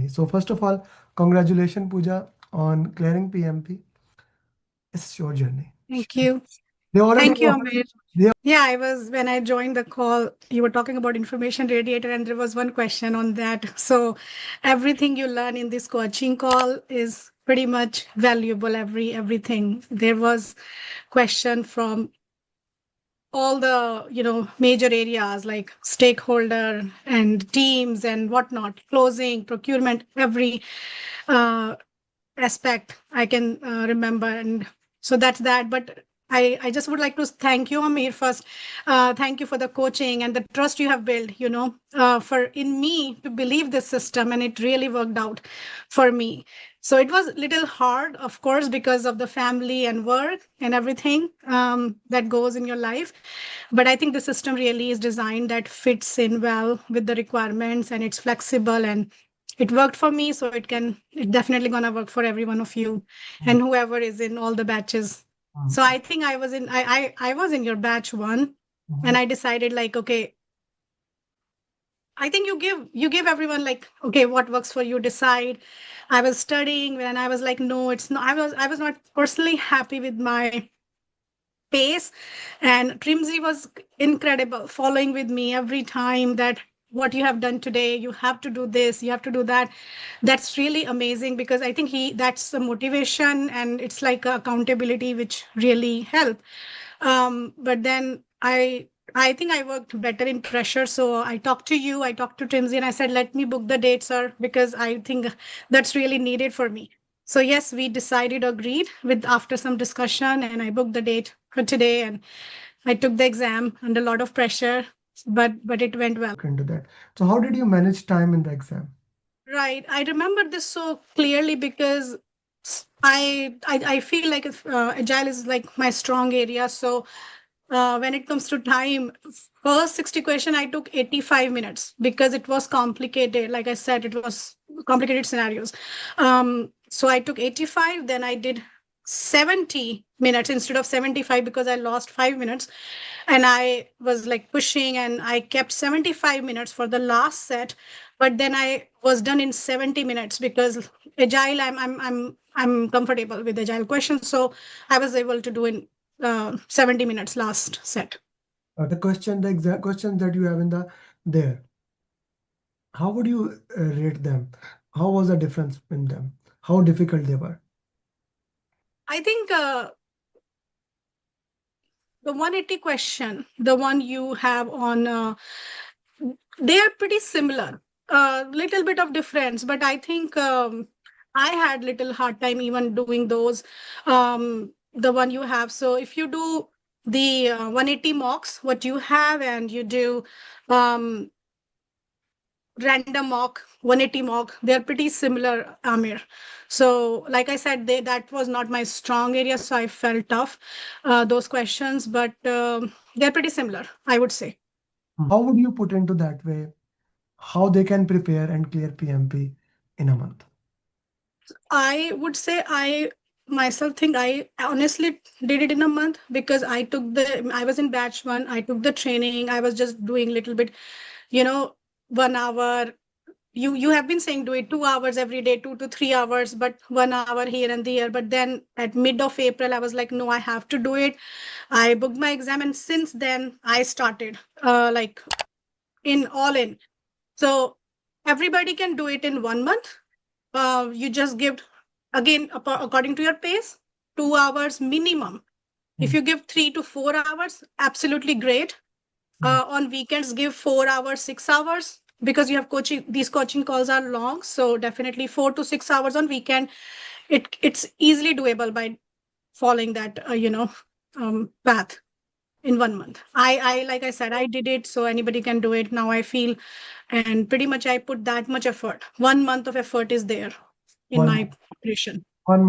journey. So first of all, congratulations, Pooja, on clearing PMP. It's your journey. Thank you. They already Thank you, know. Amer. They Yeah, when I joined the call, you were talking about information radiator, and there was one question on that. So everything you learn in this coaching call is pretty much valuable, everything. There was question from all the, major areas like stakeholder and teams and whatnot, closing, procurement, every uh, aspect I can remember. And so that's that. But I just would like to thank you, Amir, first. Thank you for the coaching and the trust you have built, for in me to believe this system. And it really worked out for me. So it was a little hard, of course, because of the family and work and everything that goes in your life. But I think the system really is designed that fits in well with the requirements, and it's flexible, and it worked for me, so it definitely gonna work for every one of you and whoever is in all the batches. So I think I was in your batch one, and I decided like, okay, I think you give everyone like, okay, what works for you, decide. I was studying when I was like, no, it's not. I was not personally happy with my pace, and Trimsy was incredible, following with me every time that what you have done today, you have to do this, you have to do that. That's really amazing, because I think he that's the motivation, and it's like accountability which really help. But then I think I worked better in pressure. So I talked to you, I talked to Trimsy, and I said, let me book the date, sir, because I think that's really needed for me. So yes, we decided, agreed with after some discussion, and I booked the date for today, and I took the exam under a lot of pressure, but it went well. into that. So how did you manage time in the exam? Right. I remember this so clearly because I feel like agile is like my strong area. So when it comes to time, first 60 question I took 85 minutes because it was complicated. Like I said, it was complicated scenarios. So I took 85, then I did 70 minutes instead of 75 because I lost 5 minutes, and I was like pushing, and I kept 75 minutes for the last set, but then I was done in 70 minutes because agile, I'm comfortable with agile questions, so I was able to do in 70 minutes last set. The exact questions that you have in the there, how would you rate them? How was the difference in them? How difficult they were? I think the 180 question, the one you have on, they are pretty similar. A little bit of difference, but I think I had little hard time even doing those. The one you have. So if you do the 180 mocks, what you have, and you do um, random mock, 180 mock, they're pretty similar, Amir. So like I said, that was not my strong area, so I felt tough those questions, but they're pretty similar, I would say. How would you put into that way how they can prepare and clear PMP in a month? I would say I myself think I honestly did it in a month because I was in batch one, I took the training, I was just doing little bit, you know, 1 hour. You have been saying do it 2 hours every day, 2 to 3 hours, but 1 hour here and there. But then at mid of April, I was like, no, I have to do it. I booked my exam, and since then I started like in all in. So everybody can do it in 1 month. You just give again according to your pace, 2 hours minimum. If you give 3 to 4 hours, absolutely great. On weekends, give 4 hours, 6 hours, because you have coaching. These coaching calls are long, so definitely 4 to 6 hours on weekend. It's easily doable by following that path in 1 month. I like I said, I did it, so anybody can do it. Now I feel, and pretty much I put that much effort. 1 month of effort is there in One my preparation. one